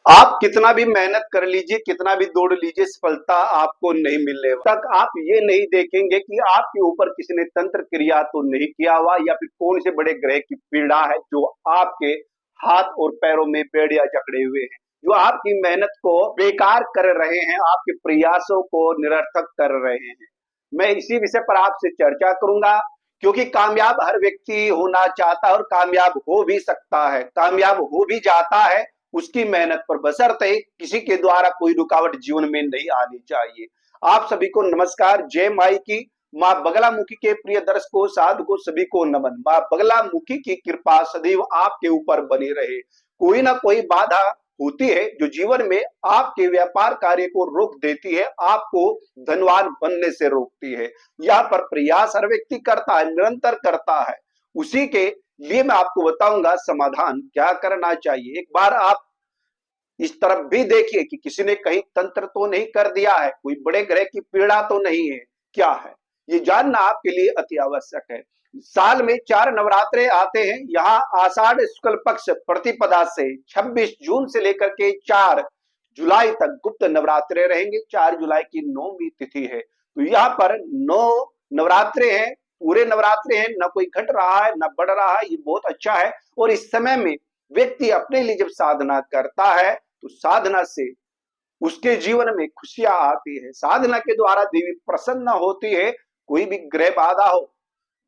आप कितना भी मेहनत कर लीजिए, कितना भी दौड़ लीजिए, सफलता आपको नहीं मिलने तक आप ये नहीं देखेंगे कि आपके ऊपर किसी ने तंत्र क्रिया तो नहीं किया हुआ या फिर कौन से बड़े ग्रह की पीड़ा है जो आपके हाथ और पैरों में बेड़ियां जकड़े हुए हैं, जो आपकी मेहनत को बेकार कर रहे हैं, आपके प्रयासों को निरर्थक कर रहे हैं। मैं इसी विषय पर आपसे चर्चा करूंगा, क्योंकि कामयाब हर व्यक्ति होना चाहता है और कामयाब हो भी सकता है, कामयाब हो भी जाता है उसकी मेहनत पर, बशर्ते किसी के द्वारा कोई रुकावट जीवन में नहीं आनी चाहिए। आप सभी को नमस्कार, जय माई की। माँ बगलामुखी के प्रिय दर्शकों, साधकों सभी को नमन। माँ बगलामुखी की कृपा सदैव आपके ऊपर बनी रहे। कोई ना कोई बाधा होती है जो जीवन में आपके व्यापार कार्य को रोक देती है, आपको धनवान बनने से रोकती है। यहाँ पर प्रयास हर व्यक्ति करता है, निरंतर करता है। उसी के लिए मैं आपको बताऊंगा समाधान क्या करना चाहिए। एक बार आप इस तरफ भी देखिए कि किसी ने कहीं तंत्र तो नहीं कर दिया है, कोई बड़े ग्रह की पीड़ा तो नहीं है, क्या है ये जानना आपके लिए अति आवश्यक है। साल में 4 नवरात्रे आते हैं। यहाँ आषाढ़ शुक्ल पक्ष प्रतिपदा से 26 जून से लेकर के 4 जुलाई तक गुप्त नवरात्रे रहेंगे। 4 जुलाई की 9वीं तिथि है, तो यहाँ पर 9 नवरात्रे हैं, पूरे नवरात्रे हैं, ना कोई घट रहा है ना बढ़ रहा है, ये बहुत अच्छा है। और इस समय में व्यक्ति अपने लिए जब साधना करता है तो साधना से उसके जीवन में खुशियां आती है, साधना के द्वारा देवी प्रसन्न होती है। कोई भी ग्रह बाधा हो,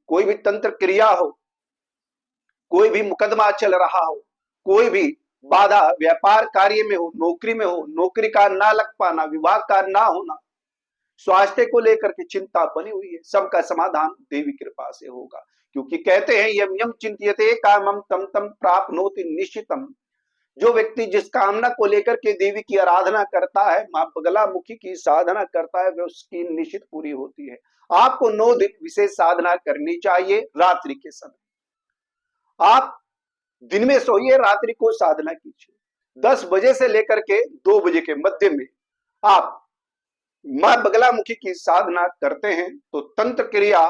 कोई भी तंत्र क्रिया हो, कोई भी मुकदमा चल रहा हो, कोई भी बाधा व्यापार कार्य में हो, नौकरी में हो, नौकरी का ना लग पाना, विवाह का ना होना, स्वास्थ्य को लेकर के चिंता बनी हुई है, सबका समाधान देवी कृपा से होगा। क्योंकि कहते हैं यम यम चिंत्यते कामम तम तम प्राप्नोति निश्चितम। जो व्यक्ति जिस कामना को लेकर के देवी की आराधना करता है, मां बगलामुखी की साधना करता है, वह उसकी निश्चित पूरी होती है। आपको 9 दिन विशेष साधना करनी चाहिए। रात्रि के समय आप दिन में सोइए, रात्रि को साधना कीजिए। 10 बजे से लेकर के 2 बजे के मध्य में आप मां बगलामुखी की साधना करते हैं तो तंत्र क्रिया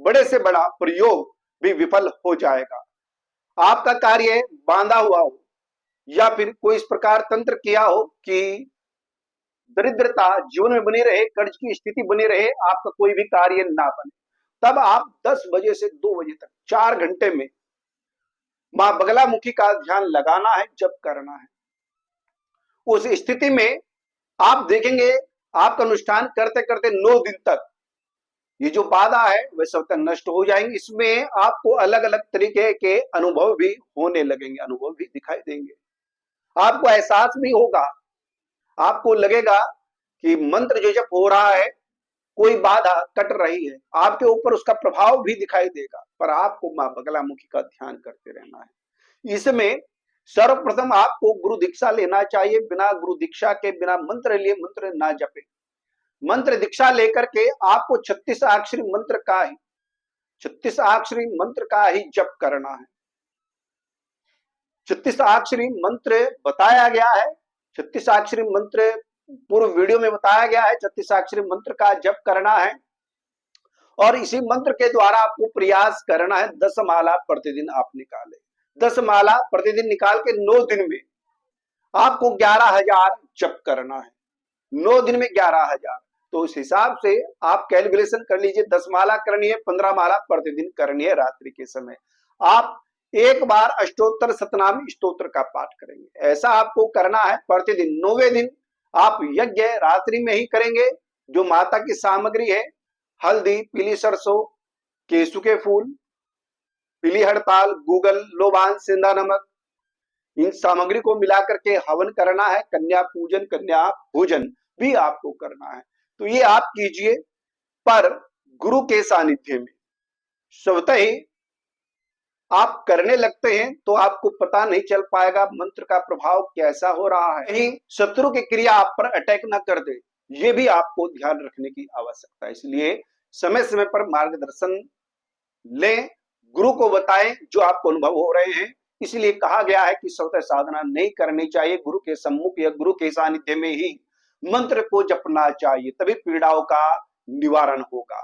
बड़े से बड़ा प्रयोग भी विफल हो जाएगा। आपका कार्य बांधा हुआ हो या फिर कोई इस प्रकार तंत्र किया हो कि दरिद्रता जीवन में बनी रहे, कर्ज की स्थिति बनी रहे, आपका कोई भी कार्य ना बने, तब आप 10 बजे से 2 बजे तक 4 घंटे में मां बगलामुखी का ध्यान लगाना है, जप करना है। उस स्थिति में आप देखेंगे आपका अनुष्ठान करते करते 9 दिन तक ये जो बाधा है वह सब तक नष्ट हो जाएंगे। इसमें आपको अलग अलग तरीके के अनुभव भी होने लगेंगे, अनुभव भी दिखाई देंगे, आपको एहसास भी होगा, आपको लगेगा कि मंत्र जो जप हो रहा है, कोई बाधा कट रही है, आपके ऊपर उसका प्रभाव भी दिखाई देगा। पर आपको मां बगलामुखी का ध्यान करते रहना है। इसमें सर्वप्रथम आपको गुरु दीक्षा लेना चाहिए। बिना गुरु दीक्षा के, बिना मंत्र लिए मंत्र ना जपे। मंत्र दीक्षा लेकर के आपको 36 अक्षरी मंत्र का ही 36 अक्षरी मंत्र का ही जप करना है। 36 अक्षरी मंत्र बताया गया है, 36 अक्षरी मंत्र पूर्व वीडियो में बताया गया है। 36 अक्षरी मंत्र का जप करना है और इसी मंत्र के द्वारा आपको प्रयास करना है। 10 माला प्रतिदिन आप निकालें। 10 माला प्रतिदिन निकाल के 9 दिन में आपको 11,000 जप करना है। 9 दिन में 11,000, तो उस हिसाब से आप कैलकुलेशन कर लीजिए। 10 माला करनी है, 15 माला प्रतिदिन करनी है। रात्रि के समय आप एक बार अष्टोत्तर सतनामी स्तोत्र का पाठ करेंगे, ऐसा आपको करना है प्रतिदिन। 9वें दिन आप यज्ञ रात्रि में ही करेंगे। जो माता की सामग्री है, हल्दी, पीली सरसों, केसू के फूल, पीली हड़ताल, गूगल, लोबान, सेंधा नमक, इन सामग्री को मिलाकर के हवन करना है। कन्या पूजन, कन्या भोजन भी आपको करना है। तो ये आप कीजिए, पर गुरु के सानिध्य में। स्वतः ही आप करने लगते हैं तो आपको पता नहीं चल पाएगा मंत्र का प्रभाव कैसा हो रहा है। कहीं शत्रु की क्रिया आप पर अटैक ना कर दे, ये भी आपको ध्यान रखने की आवश्यकता है। इसलिए समय समय पर मार्गदर्शन लें, गुरु को बताएं जो आपको अनुभव हो रहे हैं। इसलिए कहा गया है कि स्वतः साधना नहीं करनी चाहिए, गुरु के सम्मुख या गुरु के सानिध्य में ही मंत्र को जपना चाहिए, तभी पीड़ाओं का निवारण होगा।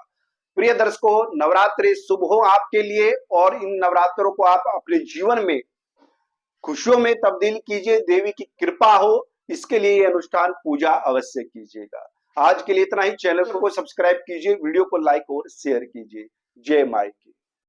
प्रिय दर्शकों, नवरात्रि शुभ हो आपके लिए और इन नवरात्रों को आप अपने जीवन में खुशियों में तब्दील कीजिए, देवी की कृपा हो, इसके लिए ये अनुष्ठान पूजा अवश्य कीजिएगा। आज के लिए इतना ही। चैनल को सब्सक्राइब कीजिए, वीडियो को लाइक और शेयर कीजिए। जय माई की।